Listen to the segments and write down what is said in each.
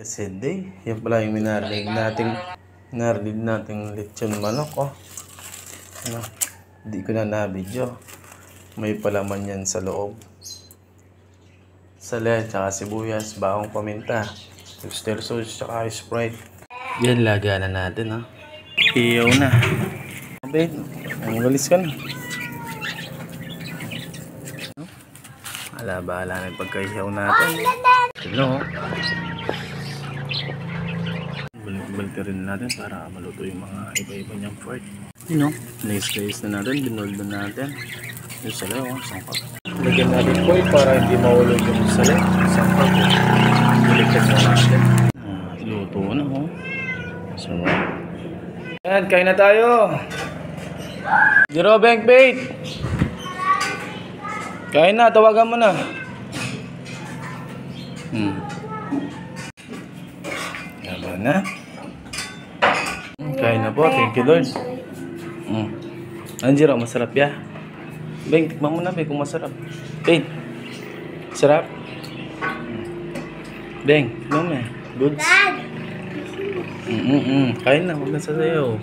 Yesterday, yan pala yung minarinig nating lechon manok, oh. Ano, hindi ko na na-video. May palaman yan sa loob. Sali, tsaka sibuyas, bawang paminta, oyster sauce, tsaka Sprite. Yan, lagyan na natin, ha. Iyaw na. Abay, ang galis ka na. Bahala na yung pagkaihaw natin. Ano, balik rin natin para maluto yung mga iba-iba niyang part. You know, na-slice na natin, binold na natin. Yung salaw, sangkap. Lagyan natin foil para hindi mahulog yung salaw. Sangkap. Baliktad na natin. Luto na, oh. So, yan, kain na tayo. Jero, bank bait. Kain na, tawagan mo na. Yaman na. Kain na po, thank you Lord. Anjiro, masarap ya. Beng, tikman mo na, Beng, kung masarap. Beng, sarap. Beng, tikman mo eh. Goods. Kain na, huwag na sasayaw.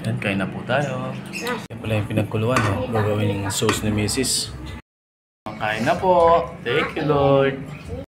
Yan, kain na po tayo. Yan pala yung pinagkuluan, oh. Gagawin yung sauce ni Mrs. Kain na po. Thank you Lord.